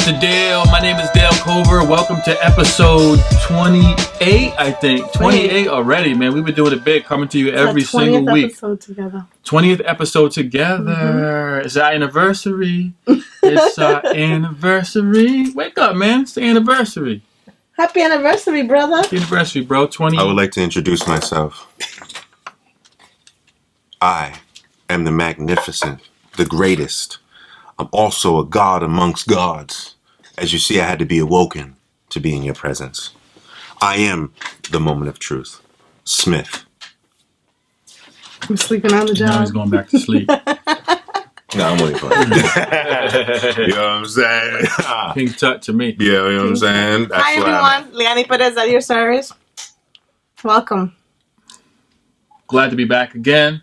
What's the deal? My name is Dale Cover. Welcome to episode 28, I think. 28 already, man. We've been doing it big, coming to you every single week. 20th episode together. 20th episode together. Mm-hmm. It's our anniversary. It's our anniversary. Wake up, man. It's the anniversary. Happy anniversary, brother. Happy anniversary, bro. 20. I would like to introduce myself. I am the magnificent, the greatest. I'm also a god amongst gods. As you see, I had to be awoken to be in your presence. I am the moment of truth. Smith. I'm sleeping on the Now job. he's going back to sleep. No, I'm only playing. You know what I'm saying? Pink Tut to me. Yeah, you know what I'm saying? That's Hi, everyone. Leanne Perez at your service. Welcome. Glad to be back again.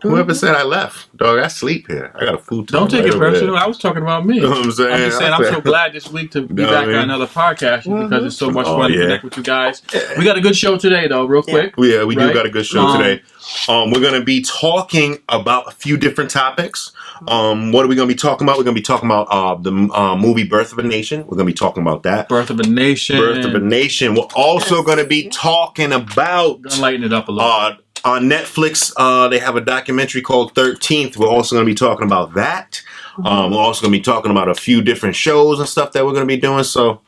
Whoever said I left, dog, I sleep here. I got a food. Don't take it personal. I was talking about me. You know what I'm saying? I'm just saying, I'm so glad this week to be back on another podcast because it's so much fun to connect with you guys. We got a good show today, though, real quick. Yeah, we do got a good show today. We're going to be talking about a few different topics. What are we going to be talking about? We're going to be talking about the movie Birth of a Nation. We're going to be talking about that. Birth of a Nation. Birth of a Nation. We're also going to be talking about... Gonna lighten it up a little. On Netflix, they have a documentary called 13th. We're also going to be talking about that. We're also going to be talking about a few different shows and stuff that we're going to be doing. So,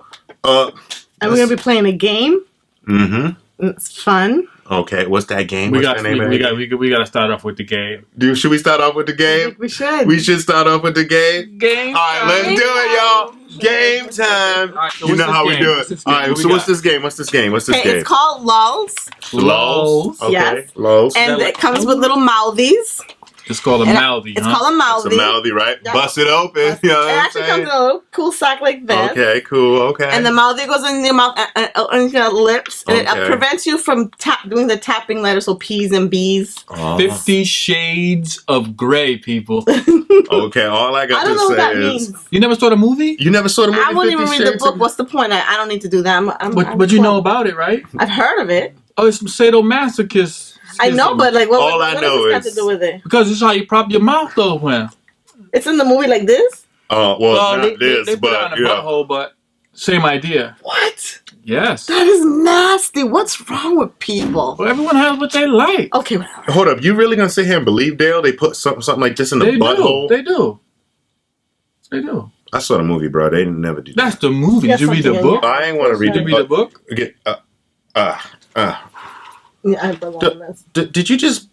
and we're going to be playing a game. Mm-hmm. It's fun. Okay, what's that game? We got to start off with the game. Should we start off with the game? I think we should. We should start off with the game. Game. All right, let's do it, y'all. Game time. Right, so you know how we do it. All right, so what's this game? What's this game? It's called Lulz. Lulz. Okay, Yes. Lulz. And it comes with little mouthies. It's called a mouthy. It's called a mouthy. It's a mouthy, right? Yeah. Bust it open. You know what It I'm actually comes saying? in a little cool sack like this. Okay, cool. Okay. And the mouthy goes in your mouth and your lips. And it Okay. prevents you from doing the tapping letters, so P's and B's. 50 Shades of Grey, people. Okay, all I got I don't know to what that say is... means. You never saw the movie? You never saw the movie I won't even 50 read the Shades book. of- What's the point? I don't need to do that. But you know about it, right? I've heard of it. Oh, it's some sadomasochist. I know, but like, All I what know does this is- have to do with it? Because it's how you prop your mouth open. It's in the movie like this? Well, not this, they put it on but the yeah. butthole, but same idea. What? Yes. That is nasty. What's wrong with people? Well, everyone has what they like. Okay, whatever. Hold up, you really gonna sit here and believe, Dale? They put something like this in the They butthole? do. They do. They do. I saw the movie, bro. They didn't never do that. That's the movie. Did you read the book? I ain't want to read Did you read the book? Yeah, I belong in this. Did you just?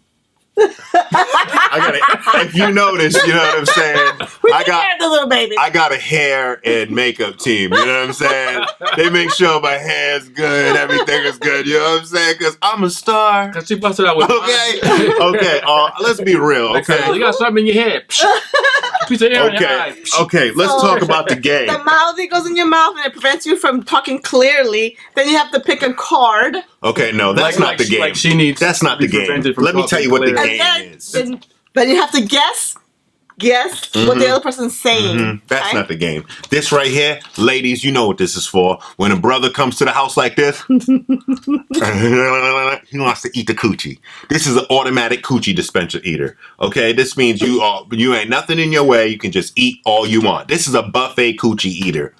I got it. If you notice, you know what I'm saying. We the little baby. I got a hair and makeup team. You know what I'm saying. They make sure my hair's good, everything is good. You know what I'm saying? Because I'm a star. Because she busted out with Okay. Let's be real. Okay. You got something in your head. Piece of air in your eye. Okay. Let's talk about the game. The mouthy goes in your mouth and it prevents you from talking clearly. Then you have to pick a card. Okay, no, that's not the game. She needs That's not the game. Let me tell you what the game is. Then you have to guess what the other person's saying. That's okay? not the game. This right here, ladies, you know what this is for. When a brother comes to the house like this, he wants to eat the coochie. This is an automatic coochie dispenser eater. Okay, this means you ain't nothing in your way. You can just eat all you want. This is a buffet coochie eater.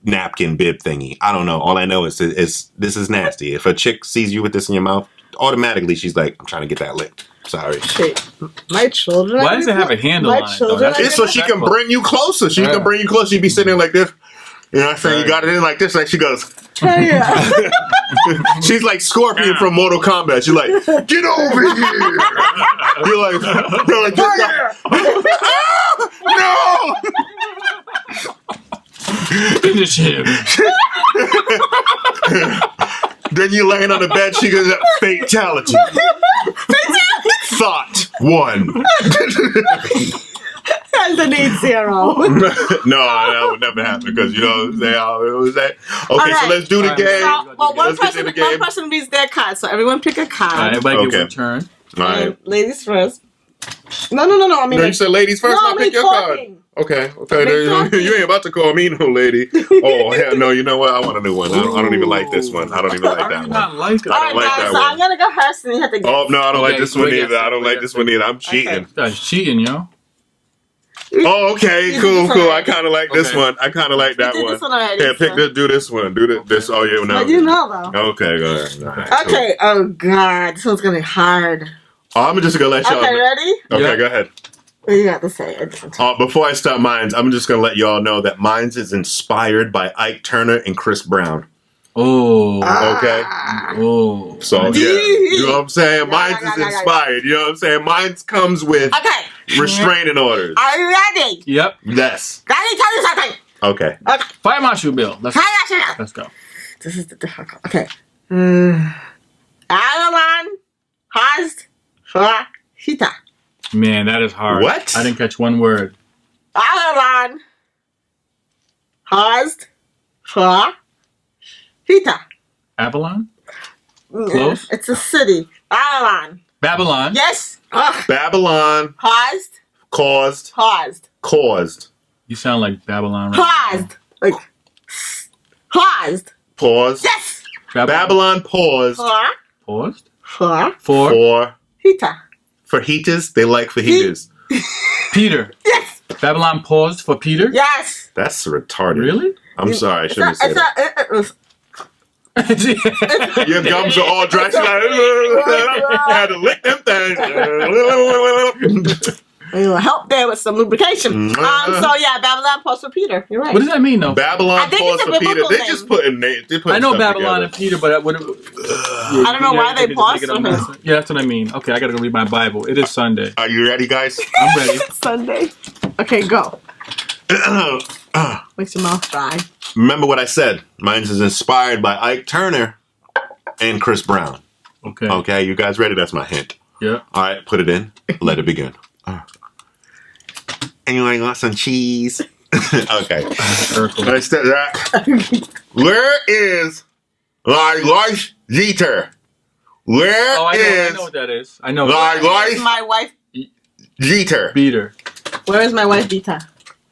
Napkin bib thingy. I don't know. All I know is this is nasty. If a chick sees you with this in your mouth, automatically she's like, I'm trying to get that licked. Sorry. Shit. My children. Why does it have a handle on it, though? It's so she can bring you closer. She can bring you closer. She'd be sitting there like this. You know what I'm saying? You got it in like this. Like she goes. She's like Scorpion from Mortal Kombat. She's like, get over here. You're like, no. Finish him. Then you laying on the bed. She goes, fatality. Thought 1. Underneath 0. No, that would never happen because you know what I'm saying. Okay, so let's do the game. Well, one person reads their card, so everyone pick a card. All right, everybody get one turn. All right. Ladies first. No. I mean, No, you said ladies first. No, I'll pick your card. Okay. You ain't about to call me no lady. Oh hell no! You know what? I want a new one. I don't even like this one. I don't even like that one. Not like it. I don't like that so one. I'm gonna go first, and you have to. Oh no, I don't like this one Okay, either. I don't like this one either. I'm cheating. That's cheating, yo. Oh, okay, You did cool, this cool. I already. kind of like this Okay. one. I kind of like that did one. this one already, Yeah, pick so- this. Do this one. Do this. Oh yeah, no. But you know, though. Okay, go ahead. All right, Okay, oh, God. This one's going to be hard. cool. I'm just gonna let y'all. Okay, know. ready? Okay, Yeah. go ahead. What do you got to say? Before I start mines, I'm just gonna let y'all know that mines is inspired by Ike Turner and Chris Brown. Oh. Okay. Oh. So yeah, you know what I'm saying? Mine's is inspired. You know what I'm saying? Mine's comes with Okay. restraining orders. Are you ready? Yep. Yes. Let me tell you something. Okay. Okay. Fire Marshal Bill. Let's go. This is the difficult. Okay. Alan has Hita. Man, that is hard. What? I didn't catch one word. Alan has Hita. Avalon? Close. It's a city. Alan. Babylon. Yes. Babylon Caused. caused. You sound like Babylon. Right Caused. Like. Caused. Pause. Yes. Babylon paused Paused? For For Hita. fajitas. They like fajitas. Peter. Yes. Babylon paused for Peter? Yes. That's retarded. Really? I'm sorry. I shouldn't have said that. It's Your gums are all dry. She's like, I had to lick them things. It'll help there with some lubrication. So yeah, Babylon paused for Peter. You're right. What does that mean, though? Babylon I think paused it's a for Peter. biblical They name. just putting names. I know Babylon and Peter, but what? I don't know why they paused for him. Yeah, that's what I mean. Okay, I gotta go read my Bible. It is Sunday. Are you ready, guys? I'm ready. Sunday. Okay, go. Makes your mouth dry. Remember what I said. Mine is inspired by Ike Turner and Chris Brown. Okay. Okay, you guys ready? That's my hint. Yeah. All right, put it in. Let it begin. Anyone want some cheese? Okay. Let's start that. Where is Lars Jeter? Where Oh, I is know what that is. I know. Where's my wife? Jeter? Beater. Where is my wife, Beta?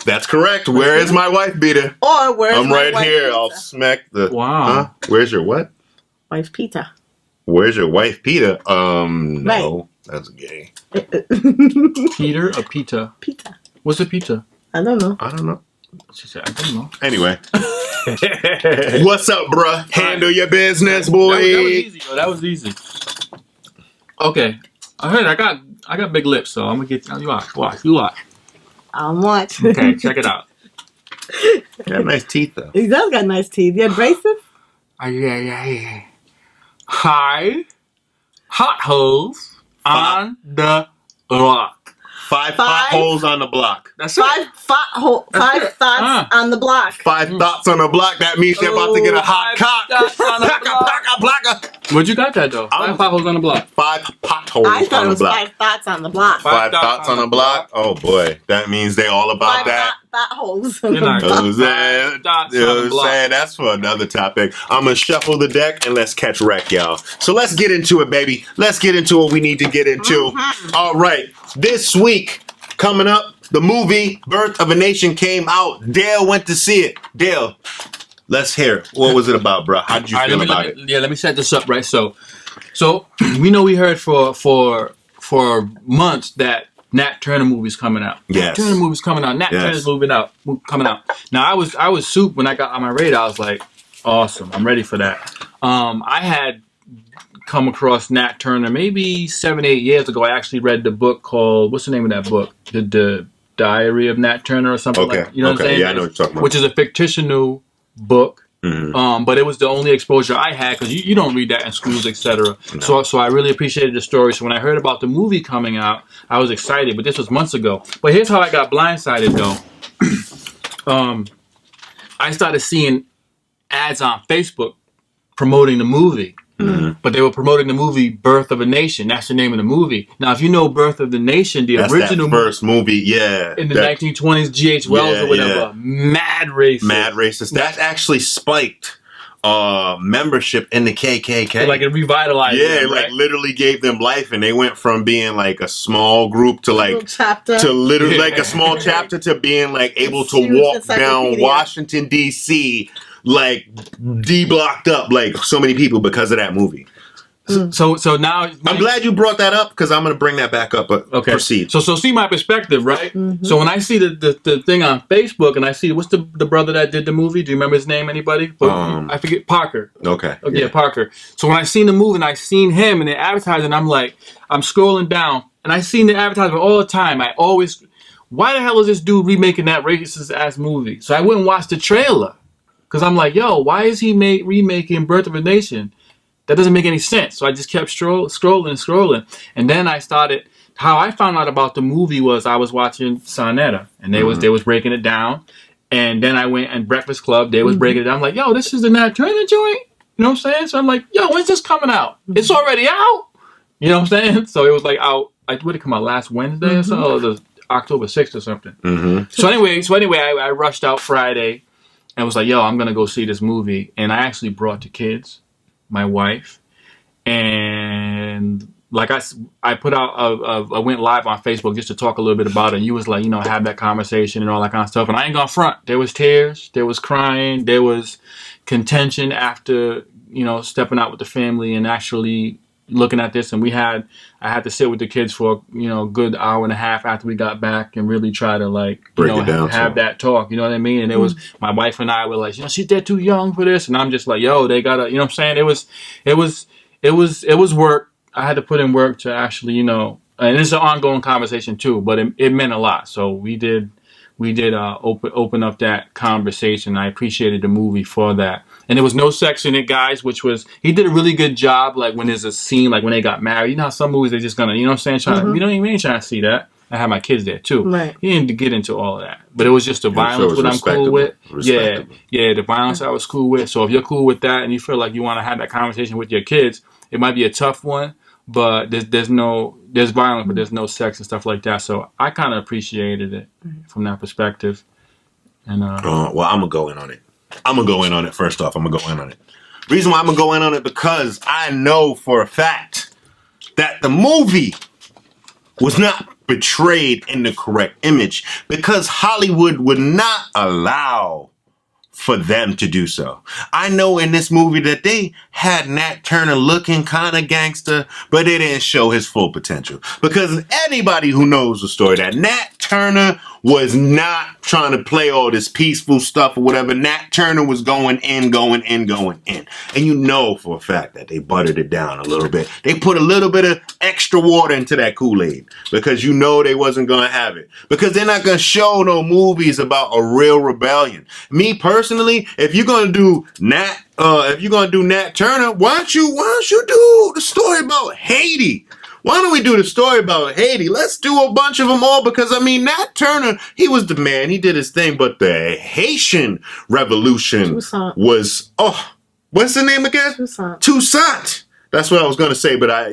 That's correct. Where is my wife, Beater? Or where's I'm my right wife, here. Pita? I'll smack the. Wow. Huh? Where's your what? Wife, Pita. Where's your wife, Peter? No, that's gay. Peter or Pita? Pita. What's a pizza? I don't know. I don't know. She said, I don't know. Anyway, what's up, bruh? Handle your business, boy. That was easy, though. That was easy. Okay. I heard I got big lips, so I'm gonna get you watch. You watch. I'll watch. Okay, check it out. You got nice teeth, though. He does got nice teeth. You had braces? Yeah. Hi. Hot holes on the block. Five potholes on the block. That's Five thoughts on the block. Five thoughts on the block. That means they're about to get a hot cock. Thoughts on the block. Where'd you got that, though? Five potholes on the block. Five potholes I thought on it the was block. five thoughts on the block. Five thoughts on the block. Oh boy, that means they all about Five that. thought holes. You're not You know what I'm saying? Five dots You know on what the I'm block. saying? That's for another topic. I'm gonna shuffle the deck and let's catch wreck, y'all. So let's get into it, baby. Let's get into what we need to get into. All right, this week coming up, the movie Birth of a Nation came out. Dale went to see it. Dale, let's hear it. What was it about, bro? How did you All right, feel about it? let me set this up right. So we know we heard for months that Nat Turner movie's coming out. Yes. Nat Turner movie's coming out. Nat Turner's movie coming out. Now I was soup when I got on my radar. I was like, awesome, I'm ready for that. I had come across Nat Turner maybe 7-8 years ago. I actually read the book called, what's the name of that book? The Diary of Nat Turner or something Okay. like that. You know what I'm saying? Yeah, I know what you're talking about. Which is a fictional book. Mhm. But it was the only exposure I had because you don't read that in schools, etc. No. So I really appreciated the story. So when I heard about the movie coming out, I was excited. But this was months ago. But here's how I got blindsided, though. I started seeing ads on Facebook promoting the movie. But they were promoting the movie Birth of a Nation. That's the name of the movie. Now, if you know Birth of the Nation, That's original that first movie, yeah. in the 1920s, G.H. Wells or whatever, mad racist. Mad racist. That actually spiked membership in the KKK. Like it revitalized yeah, them, like right? literally gave them life, and they went from being like a small group to Little like chapter. to literally like a small chapter to being like able to Huge walk down encyclopedia. Washington D.C. like D-blocked up like so many people because of that movie. So now I'm glad you brought that up because I'm going to bring that back up. But okay. Proceed. So see my perspective, right? So when I see the thing on Facebook and I see what's the brother that did the movie? Do you remember his name? Anybody? I forget. Parker. Okay. Yeah, Parker. So when I seen the movie and I seen him and the advertising, I'm like, I'm scrolling down and I seen the advertisement all the time. I always, why the hell is this dude remaking that racist ass movie? So I went and watched the trailer because I'm like, yo, why is he remaking Birth of a Nation? That doesn't make any sense. So I just kept scrolling. And then I started, how I found out about the movie was I was watching Sonetta and they was breaking it down. And then I went and Breakfast Club, they was breaking it down. I'm like, yo, this is the Nat Turner joint. You know what I'm saying? So I'm like, yo, when's this coming out? It's already out. You know what I'm saying? So it was like out, would it come out last Wednesday or so? Or the October 6th or something. So anyway, I rushed out Friday and was like, yo, I'm going to go see this movie. And I actually brought the kids, my wife, and like I put out, I went live on Facebook just to talk a little bit about it. And you was like, have that conversation and all that kind of stuff. And I ain't gonna front. There was tears, there was crying, there was contention after, stepping out with the family and actually looking at this. And I had to sit with the kids for, a good hour and a half after we got back and really try to break it down, have that talk. You know what I mean? And it was, my wife and I were like, they're too young for this. And I'm just like, yo, they gotta, you know what I'm saying? It was work. I had to put in work to actually, and it's an ongoing conversation too, but it meant a lot. So we did open up that conversation. I appreciated the movie for that. And there was no sex in it, guys, he did a really good job. Like when there's a scene, like when they got married, how some movies they're just gonna, you know what I'm saying? We don't even trying to see that. I had my kids there too. Right. He didn't get into all of that, but it was just the violence what I'm cool with. Yeah, the violence I was cool with. So if you're cool with that and you feel like you want to have that conversation with your kids, it might be a tough one, but there's violence, but there's no sex and stuff like that. So I kind of appreciated it from that perspective. And well, I'm gonna go in on it. First off, I'm gonna go in on it. Reason why I'm gonna go in on it because I know for a fact that the movie was not portrayed in the correct image because Hollywood would not allow for them to do so. I know in this movie that they had Nat Turner looking kind of gangster, but they didn't show his full potential. Because anybody who knows the story that Nat Turner was not trying to play all this peaceful stuff or whatever. Nat Turner was going in. And you know for a fact that they buttered it down a little bit. They put a little bit of extra water into that Kool-Aid because you know they wasn't going to have it. Because they're not going to show no movies about a real rebellion. Me personally, if you're going to do Nat Turner, why don't you do the story about Haiti? Why don't we do the story about Haiti? Let's do a bunch of them all because, Nat Turner, he was the man. He did his thing. But the Haitian Revolution was, what's the name again? Toussaint. That's what I was going to say, but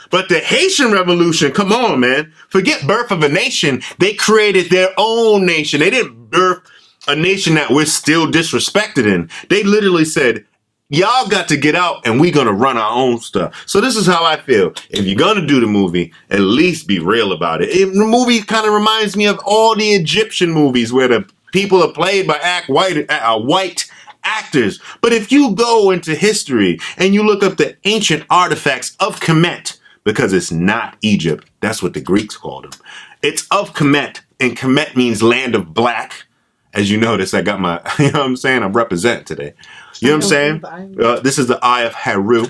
but the Haitian Revolution, come on, man. Forget Birth of a Nation. They created their own nation. They didn't birth a nation that we're still disrespected in. They literally said, y'all got to get out and we're going to run our own stuff. So this is how I feel. If you're going to do the movie, at least be real about it. The movie kind of reminds me of all the Egyptian movies where the people are played by white actors. But if you go into history and you look up the ancient artifacts of Kemet, because it's not Egypt, that's what the Greeks called them. It's of Kemet, and Kemet means land of black. As you notice, I got my, you know what I'm saying? I'm representing today. You know what I'm saying? This is the Eye of Heru.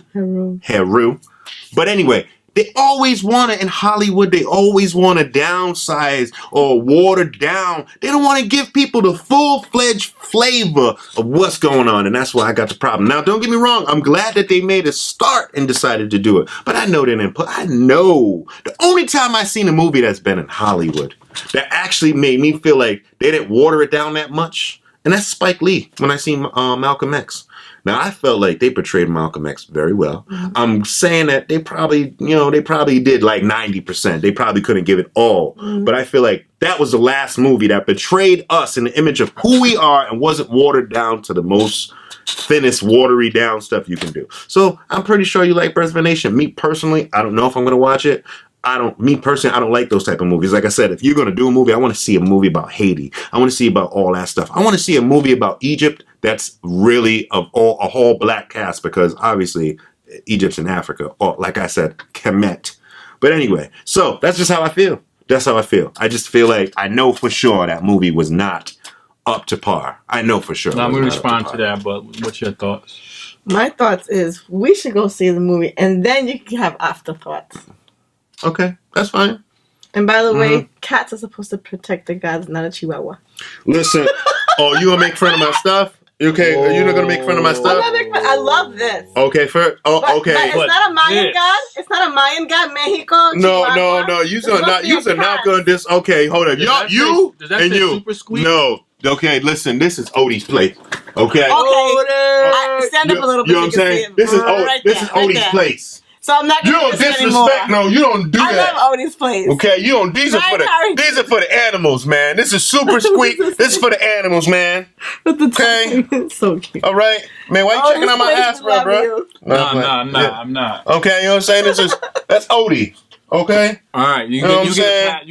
But anyway, they always want to, in Hollywood, they always want to downsize or water down. They don't want to give people the full-fledged flavor of what's going on. And that's why I got the problem. Now, don't get me wrong. I'm glad that they made a start and decided to do it. But I know they didn't I know. The only time I've seen a movie that's been in Hollywood that actually made me feel like they didn't water it down that much, and that's Spike Lee when I seen Malcolm X. Now, I felt like they portrayed Malcolm X very well. I'm saying that they probably did like 90%. They probably couldn't give it all. But I feel like that was the last movie that portrayed us in the image of who we are and wasn't watered down to the most thinnest, watery down stuff you can do. So I'm pretty sure you like Birth of a Nation. Me personally, I don't know if I'm going to watch it. I don't like those type of movies. Like I said, if you're going to do a movie, I want to see a movie about Haiti. I want to see about all that stuff. I want to see a movie about Egypt that's really a whole black cast because obviously Egypt's in Africa. Or, like I said, Kemet. But anyway, so that's just how I feel. That's how I feel. I just feel like I know for sure that movie was not up to par. I know for sure. Now, I'm going to respond to that, but what's your thoughts? My thoughts is we should go see the movie, and then you can have afterthoughts. Okay, that's fine. And by the way, cats are supposed to protect the gods, not a chihuahua. Listen, oh, you gonna make fun of my stuff? Okay, are you not gonna make fun of my stuff? I love this. Okay, okay. But it's not a Mayan god. It's not a Mayan god. Mexico. Chihuahua. No. You are not going to Okay, hold on. You and you. Super squeak? No. Okay, listen. This is Odie's place. Okay. Stand up a little bit. You know what I'm saying? This is Odie's place. So I'm not You going don't to do this disrespect. anymore. No, you don't do that. I love Odie's place. Okay, you don't. These are for the animals, man. This is super squeak. This is for the animals, man. Okay. So cute. All right, man. Why you checking out my ass, bro? No, I'm not. Okay, you know what I'm saying? That's Odie. Okay. All right, you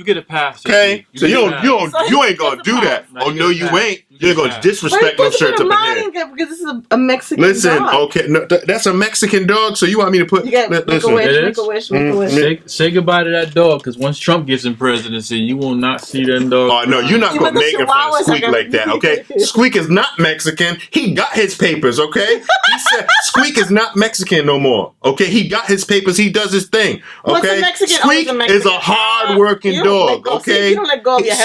get a pass. Okay, so you ain't gonna do that. Oh no, you ain't. You're gonna disrespect no shirts up in there. Because this is a Mexican Listen, dog. okay, no, that's a Mexican dog. So you want me to put? You got make a wish. Say goodbye to that dog, because once Trump gets in presidency, you will not see that dog. Oh no, you're not gonna make it fun of Squeak like that. Okay, Squeak is not Mexican. He got his papers. Okay, he said Squeak is not Mexican no more. Okay, he got his papers. He does his thing. Okay, Squeak is a hard-working dog. Okay,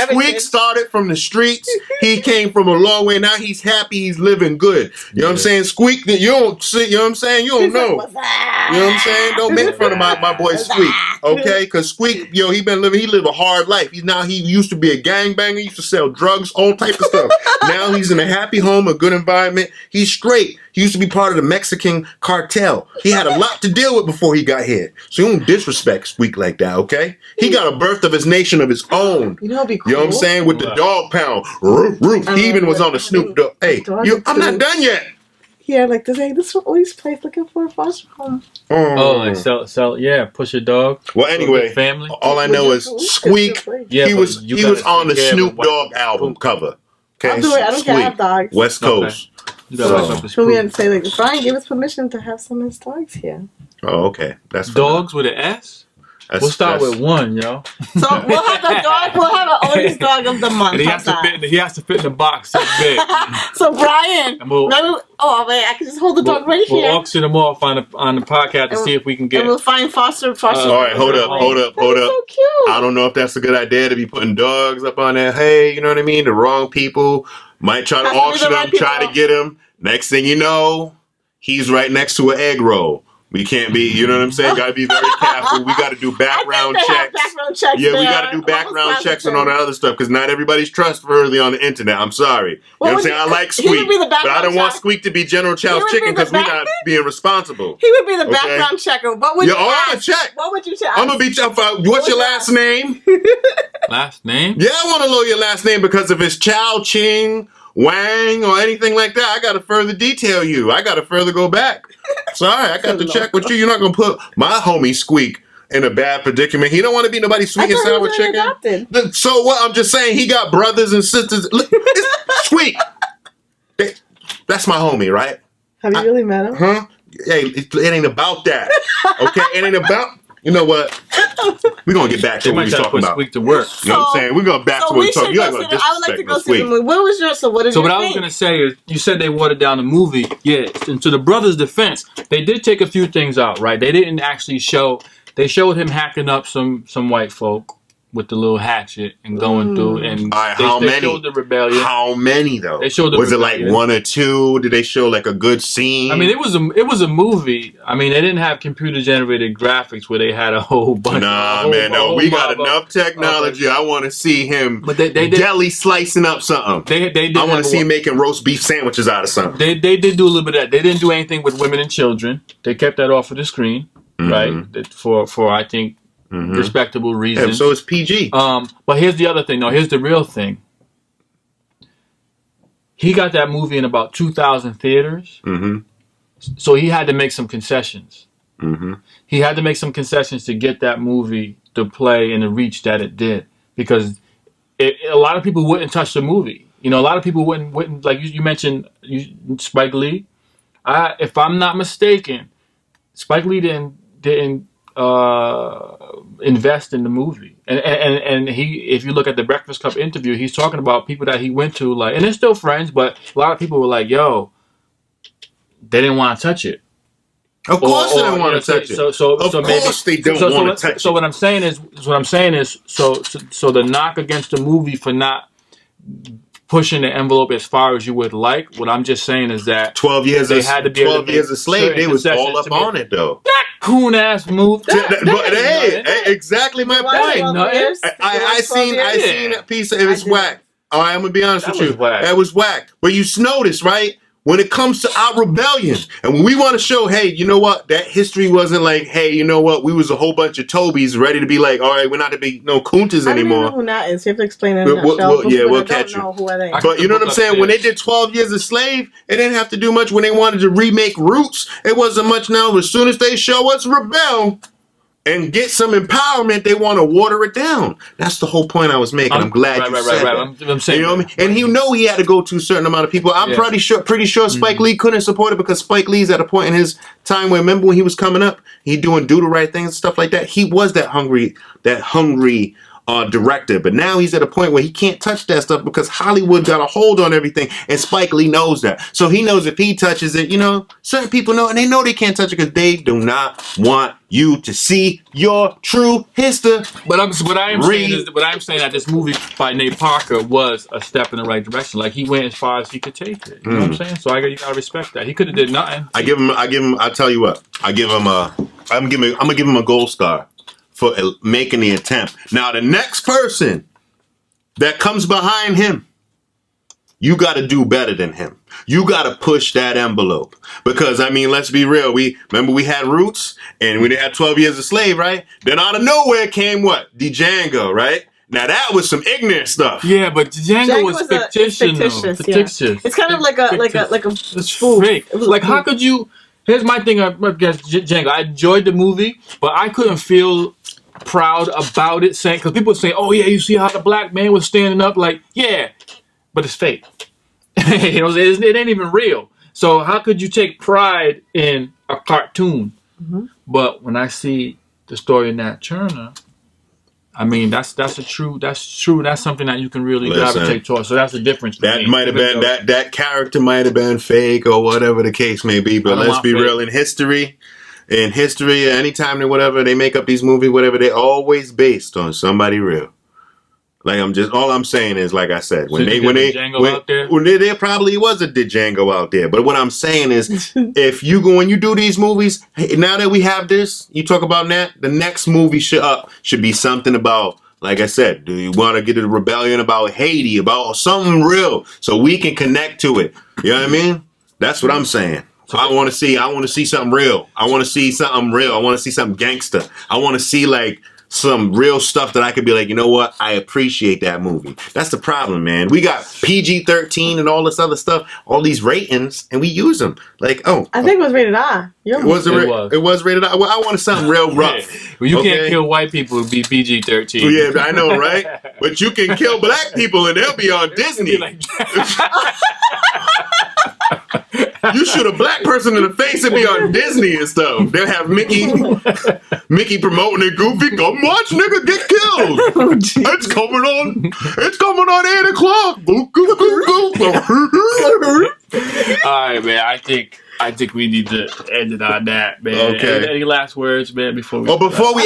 Squeak started from the streets. He came from a long way. Now he's happy. He's living good. You know what I'm saying? Squeak, you don't see. You know what I'm saying? You don't know. You know what I'm saying? Don't make fun of my boy Squeak. Okay, because Squeak, he lived a hard life. He used to be a gangbanger. He used to sell drugs, all type of stuff. Now he's in a happy home, a good environment. He's straight. He used to be part of the Mexican cartel. He had a lot to deal with before he got here. So you don't disrespect Squeak like that, okay? He got a birth of his nation of his own. You know what'd be cool? You know what I'm saying? With the dog pound. Roof. He even was on the Snoop Dogg. Hey, I'm not done yet. Yeah, like this is what Odie's place looking for a foster home. Like sell, push a dog. Well, anyway, family. All I know is Squeak. He was on the Snoop Dogg album cover. Okay, I'll do it. I don't care. I have dogs. West Coast. So we had to say, like, Brian gave us permission to have some of his dogs here. Oh, okay. That's fine. Dogs with an S? We'll start with one, yo. So we'll have a dog. We'll have an oldest dog of the month. And he has to fit in the box so big. So Brian, I can just hold the dog right here. We'll auction them off on the podcast to see if we can get. And we'll find foster. All right, hold up. So cute. I don't know if that's a good idea to be putting dogs up on there. Hey, you know what I mean? The wrong people might try to auction them, try to get him. Next thing you know, he's right next to an egg roll. We can't be, you know what I'm saying? Got to be very careful. We got to do background checks. Yeah, we got to do background checks and all that other stuff because not everybody's trustworthy on the internet. I'm sorry. You know what I'm saying? I like Squeak, but I don't want Squeak to be General Chow's chicken because we're not being responsible. He would be the background checker. What would you I'm a check. What would you check? I'm going to be, what's your last name? Last name? Yeah, I want to know your last name because if it's Chow, Ching, Wang, or anything like that, I got to further detail you. I got to further go back. Sorry, I got to check with you. You're not going to put my homie Squeak in a bad predicament. He don't want to be nobody sweet and sour chicken. Adopted. So what? I'm just saying he got brothers and sisters. Look, Squeak. That's my homie, right? Have you really met him? Huh? Hey, it ain't about that. Okay? It ain't about... You know what? We're going to get back to what we were talking about. Squeak to work. You know what I'm saying? We're going back to what we were talking about. I would like to go see the movie. What was your... So what I was going to say is, you said they watered down the movie. Yeah. And to the brother's defense, they did take a few things out, right? They didn't actually show... They showed him hacking up some white folk with the little hatchet and going through, and they showed the rebellion. How many though? They showed the was rebellion. It like one or two? Did they show like a good scene? I mean, it was a movie. I mean, they didn't have computer generated graphics where they had a whole bunch. No. We got enough technology. I want to see him. But they deli slicing up something. They did. I want to see him making roast beef sandwiches out of something. They did do a little bit of that. They didn't do anything with women and children. They kept that off of the screen, right? For I think. Respectable reasons. Yeah, so it's PG. But here's the other thing. No, here's the real thing. He got that movie in about 2,000 theaters. So he had to make some concessions. He had to make some concessions to get that movie to play in the reach that it did. Because a lot of people wouldn't touch the movie. You know, a lot of people wouldn't like you mentioned Spike Lee. If I'm not mistaken, Spike Lee didn't invest in the movie, and he, if you look at the Breakfast Club interview, he's talking about people that he went to, like, and they're still friends, but a lot of people were like, "Yo, they didn't want to touch it." Of course they don't want to touch it. So of maybe, course they don't want to touch it. So what I'm saying is, so the knock against the movie for not pushing the envelope as far as you would like. What I'm just saying is that 12 years they of had to be 12 years a slave. They was all up on it though. That coon ass move. But hey, exactly my point. I seen a piece of it. Was whack. All right, I'm gonna be honest with you. That was whack. But you notice, right? When it comes to our rebellion, and when we want to show, hey, you know what? That history wasn't like, hey, you know what? We was a whole bunch of Tobys ready to be like, all right, we're not to be no Kuntas anymore. I don't know who that is. You have to explain that. We'll catch you. But you know what I'm saying? When they did 12 Years a Slave, it didn't have to do much. When they wanted to remake Roots, it wasn't much now. As soon as they show us rebel and get some empowerment, they want to water it down. That's the whole point I was making. I'm glad you said that. I'm saying, you know what I mean? And he had to go to a certain amount of people. I'm pretty sure Spike Lee couldn't support it because Spike Lee's at a point in his time where, remember when he was coming up, he do the right things and stuff like that. He was that hungry director, but now he's at a point where he can't touch that stuff because Hollywood got a hold on everything, and Spike Lee knows that. So he knows if he touches it, you know, certain people know, and they know they can't touch it because they do not want you to see your true history. But what I am saying that this movie by Nate Parker was a step in the right direction. Like, he went as far as he could take it. You know what I'm saying? So you gotta respect that. He could have did nothing. I give him. I tell you what. I'm gonna give him a gold star for making the attempt. Now, the next person that comes behind him, you got to do better than him. You got to push that envelope. Because, I mean, let's be real. We had Roots, and we had 12 Years a Slave, right? Then out of nowhere came what? Django, right? Now, that was some ignorant stuff. Yeah, but Django was fictitious. Yeah. It's kind of like a it's fake. Like, how could you... Here's my thing against Django. I enjoyed the movie, but I couldn't feel proud about it, saying, because people say, "Oh yeah, you see how the black man was standing up?" Like, yeah, but it's fake. You know, it ain't even real. So how could you take pride in a cartoon? Mm-hmm. But when I see the story of Nat Turner, I mean, that's true. That's something that you can really gravitate towards. So that's the difference. That might have been that character might have been fake or whatever the case may be. But let's be real. In history, anytime they make up these movies, whatever, they're always based on somebody real. Like, all I'm saying is, like I said, when there probably was a Django out there. But what I'm saying is, when you do these movies, now that we have this, you talk about that, the next movie should be something about, like I said, do you want to get a rebellion about Haiti, about something real, so we can connect to it? You know what I mean? That's what I'm saying. So I want to see something real. I want to see something real. I want to see something gangster. I want to see like some real stuff that I could be like, you know what? I appreciate that movie. That's the problem, man. We got PG-13 and all this other stuff, all these ratings, and we use them. Like, I think it was rated R. It was rated R. Well, I wanted something real rough. Well, you can't kill white people to be PG-13. Yeah, I know, right? But you can kill black people and they'll be on Disney. You shoot a black person in the face and be on Disney and stuff. They'll have Mickey promoting it. Goofy, come watch nigga get killed. It's coming on 8 o'clock. All right, man. I think we need to end it on that, man. Okay. Any last words, man, before we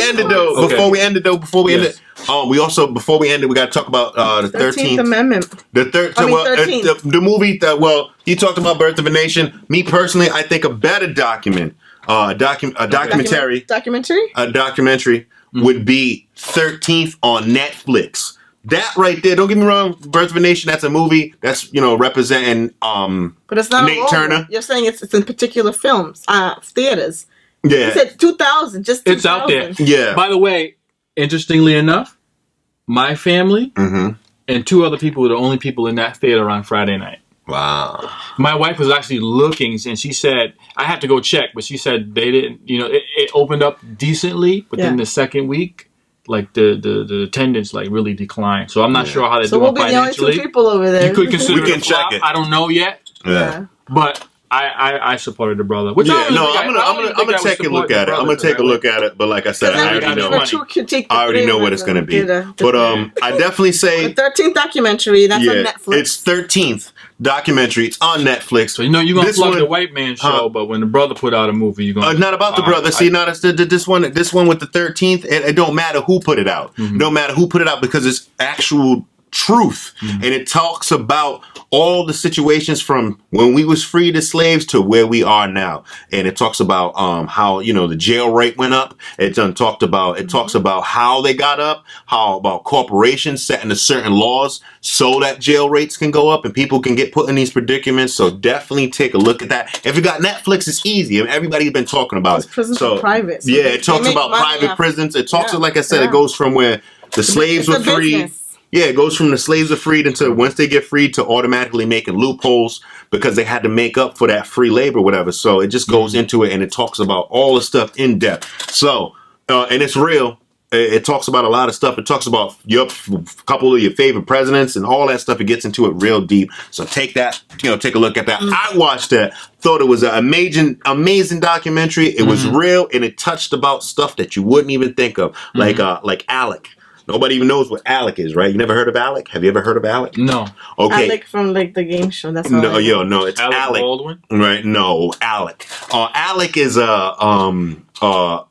end it, before we end it, we got to talk about the 13th Amendment. The movie that, you talked about Birth of a Nation. Me personally, I think a better documentary would be 13th on Netflix. That right there, don't get me wrong, Birth of a Nation, that's a movie that's, representing but it's not Nate Turner. You're saying it's in particular films, theaters. Yeah. You said 2000, just 2000. It's out there. Yeah. By the way, interestingly enough, my family and two other people were the only people in that theater on Friday night. Wow. My wife was actually looking, and she said, I have to go check, but she said they didn't, it opened up decently, but then the second week, like the attendance like really declined. So I'm not sure how they're doing financially. So we'll be the only two people over there. You could consider we can check it. I don't know yet. Yeah. But I supported the brother. Which I'm gonna take a look at it. I'm gonna take a look at it. But like I said, I already know what it's gonna be. But I definitely say the 13th documentary. That's on Netflix. It's 13th documentary. It's on Netflix. So you're gonna plug the white man show, but when the brother put out a movie, you're gonna not about the brother. See, now that's this one with the 13th. It don't matter who put it out. No matter who put it out because it's actual truth, and it talks about all the situations from when we was freed as slaves to where we are now, and it talks about how the jail rate went up. It talks about how they got up, how about corporations setting a certain laws so that jail rates can go up and people can get put in these predicaments. So definitely take a look at that. If you got Netflix, it's easy. Everybody's been talking about it. Prisons are private. So it talks about private prisons. It talks like I said, it goes from where the slaves were freed. Yeah, it goes from the slaves are freed until once they get freed to automatically making loopholes because they had to make up for that free labor, whatever. So it just goes into it and it talks about all the stuff in depth. So, and it's real. It talks about a lot of stuff. It talks about couple of your favorite presidents and all that stuff. It gets into it real deep. So take that, take a look at that. I watched that. Thought it was an amazing documentary. It was real and it touched about stuff that you wouldn't even think of, like Alec. Nobody even knows what Alec is, right? You never heard of Alec? Have you ever heard of Alec? No. Okay. Alec from the game show. That's all. No, it's Alec. Baldwin? Right? No, Alec. Alec is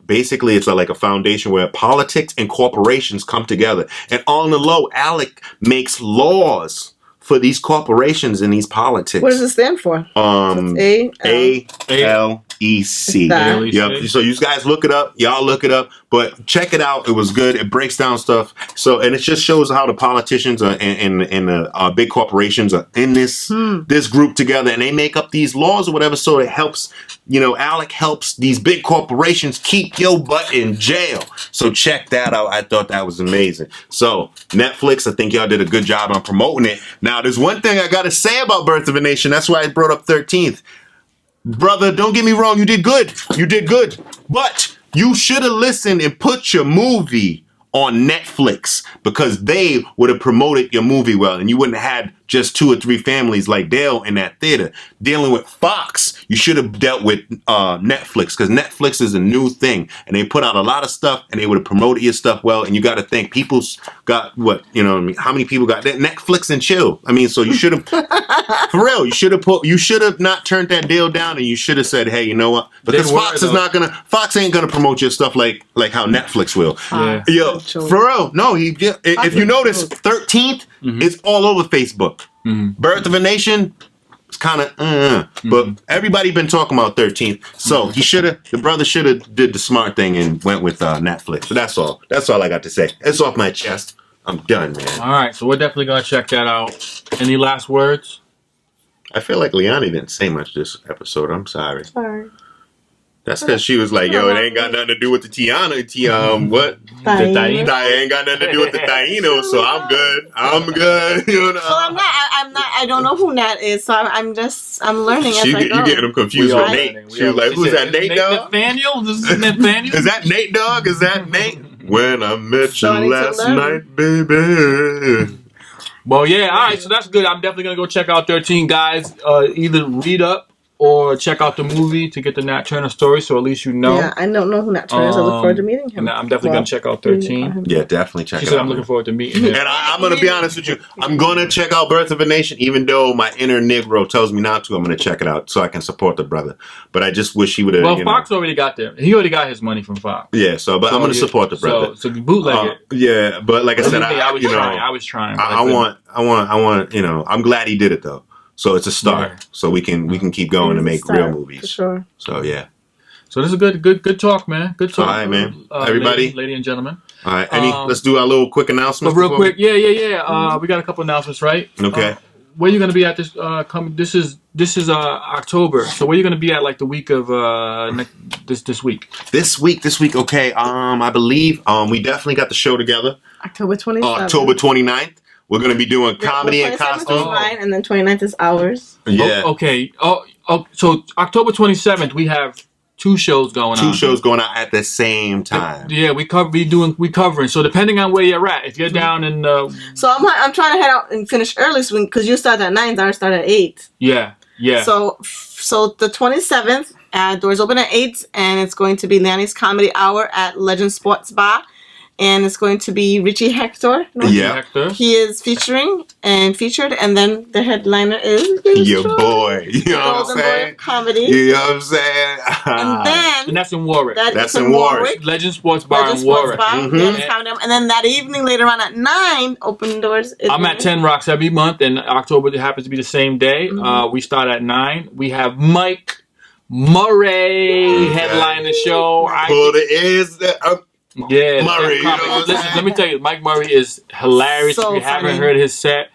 basically it's like a foundation where politics and corporations come together, and on the low, Alec makes laws for these corporations and these politics. What does it stand for? ALEC. Yep. So you guys look it up. Y'all look it up. But check it out. It was good. It breaks down stuff. So and it just shows how the politicians and the big corporations are in this group together, and they make up these laws or whatever. So it helps. Alec helps these big corporations keep your butt in jail. So check that out. I thought that was amazing. So Netflix, I think y'all did a good job on promoting it. Now, there's one thing I got to say about Birth of a Nation. That's why I brought up 13th. Brother, don't get me wrong. You did good. But you should have listened and put your movie on Netflix because they would have promoted your movie well, and you wouldn't have had just 2 or 3 families like Dale in that theater. Dealing with Fox, you should have dealt with Netflix because Netflix is a new thing, and they put out a lot of stuff, and they would have promoted your stuff well. And you got to think people's got what how many people got that Netflix and chill. So you should have for real. You should have not turned that deal down, and you should have said, hey, you know what? Because Fox ain't gonna promote your stuff like how Netflix will. Yo, for real. No, if you notice, 13th is all over Facebook. Birth of a Nation, it's kind of, but everybody been talking about 13th. So the brother should have did the smart thing and went with Netflix. So that's all. That's all I got to say. It's off my chest. I'm done, man. All right, so we're definitely gonna check that out. Any last words? I feel like Liani didn't say much this episode. I'm sorry. That's because she was like, yo, it ain't got nothing to do with the what? The taino. It ain't got nothing to do with the taino, so I'm good. I'm good. Well, I'm not. I don't know who Nat is, so I'm learning as I go. You getting them confused with Nate. She was like, who's that, Nate Dogg? Nathaniel? This is Nathaniel? Is that Nate Dogg? Is that Nate? When I met you last night, baby. Well, yeah, all right, so that's good. I'm definitely going to go check out 13, guys. Either read up or check out the movie to get the Nat Turner story, so at least you know. Yeah, I don't know who Nat Turner is. I look forward to meeting him. And I'm definitely going to check out 13. Yeah, definitely check it out. She said I'm looking forward to meeting him. And I'm going to be honest with you. I'm going to check out Birth of a Nation, even though my inner Negro tells me not to. I'm going to check it out so I can support the brother. But I just wish he would have. Well, Fox already got there. He already got his money from Fox. Yeah, I'm going to support the brother. So bootleg it. Yeah, but like I said, I was trying. I'm glad he did it though. So it's a start. Yeah. So we can keep going to make real movies. For sure. So yeah. So this is good talk, man. Good talk. All right, man. Everybody, lady and gentlemen. All right. Let's do our little quick announcements. Real quick. Yeah. We got a couple announcements, right? Okay. Where are you going to be at this This is October. So where are you going to be at like the week of this week? This week. Okay. I believe we definitely got the show together. October 27th. October 29th. We're going to be doing comedy and costume. And then 29th is ours. Yeah. Okay. So October 27th, we have 2 shows going on. 2 shows going on at the same time. Yeah, we covering. So depending on where you're at, if you're down in So I'm trying to head out and finish early because you start at 9, I start at 8. Yeah. Yeah. So the 27th, doors open at 8, and it's going to be Lanny's Comedy Hour at Legend Sports Bar. And it's going to be Richie Hector. Yeah. Hector. He is featured, and then the headliner is Your boy. You know what I'm Golden Boy saying? of Comedy. You know what I'm saying? And then And that's in Warwick. That's in Warwick. Legend Sports Bar Legend in Sports Warwick. Bar, Mhm. Lanny's Comedy Hour. And then that evening, later on at 9, open doors. Is I'm at 10 Rocks every month, and October happens to be the same day. We start at 9. We have Mike Murray headline the show. Pull the ears. Yeah, Murray, you know what I'm listen, saying? let me tell you, Mike Murray is hilarious. So if you haven't funny. heard his set,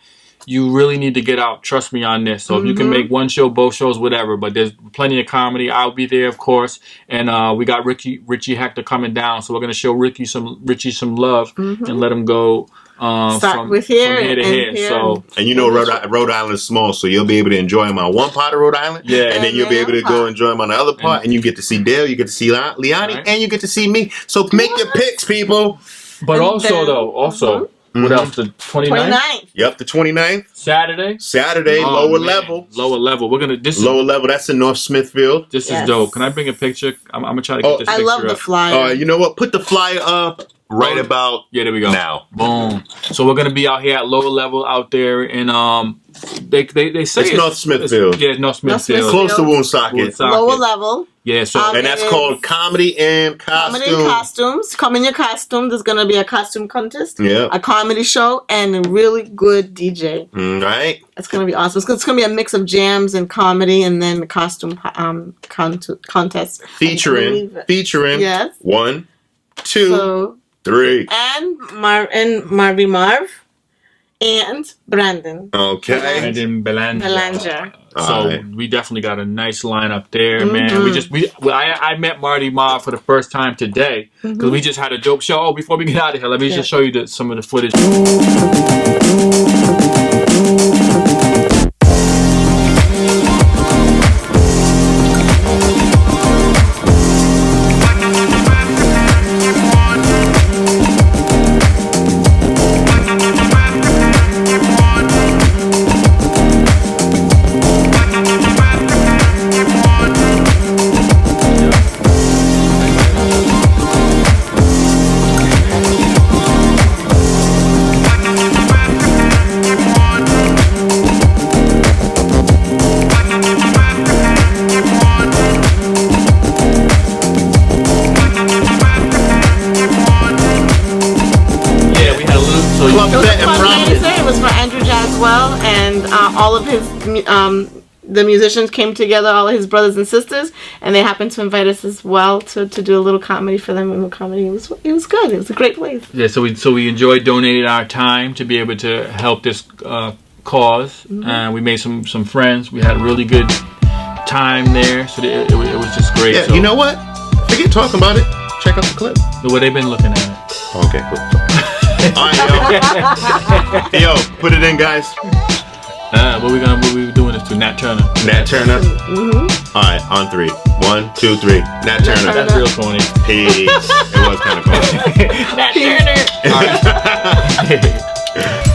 you really need to get out. Trust me on this. So if you can make one show, both shows, whatever. But there's plenty of comedy. I'll be there, of course. And we got Richie Hector coming down, so we're gonna show Richie some love and let him go. Start with here from here to and here. here. So And you know Rhode Island is small, so you'll be able to enjoy him on one part of Rhode Island. Yeah. And then you'll be able to go enjoy him on the other part, and you get to see Dale, you get to see Liani, Right. and you get to see me. So make your picks, people. but And also then- what else? The 29th? 29th. Yep, the 29th, Saturday. Saturday, Oh, lower man. level. Lower level. We're gonna Lower level, that's in North Smithfield. This Yes. is dope. Can I bring a picture? I'm gonna try to get Oh, this I picture love the up. flyer. You know what? Put the flyer up right about Yeah, there we go. now. Boom. So we're gonna be out here at lower level out there in they say It's North Smithfield. Yeah, North Smithfield. Smithfield. Close to Woonsocket. Lower level. Yeah, so Um, And that's It is called Comedy and Comedy Costume. and costumes. Come in your costume. There's going to be a costume contest, Yeah. a comedy show, and a really good DJ. Right. It's going to be awesome. It's going to be a mix of jams and comedy, and then the costume contest. Featuring Yes. 1, 2, So 3. and Marvy Marv and Brandon Okay. and in Belanger. Belanger. So Alright. we definitely got a nice lineup there, man. I met Marty Ma for the first time today because we just had a dope show. Oh, before we get out of here, let me just show you some of the footage. Yeah, we had a little. So Club It was Bet a and fun Profit. day. It was for Andrew Jaswell, and all of his the musicians came together, all of his brothers and sisters, and they happened to invite us as well to do a little comedy for them. And the comedy it was good. It was a great place. yeah, so we enjoyed donating our time to be able to help this cause, and we made some friends. We had a really good time there, so it was just great. Yeah, so, you know what? Forget talking about it. Check out the clip. what they've been looking at. Okay, cool. All right, yo. Yo, put it in, guys. What we doing this to? Nat Turner. Nat Turner. All right, on 3. 1, 2, 3. Nat Turner. That's real corny. Peace. It was kind of cool. Nat Turner. All right.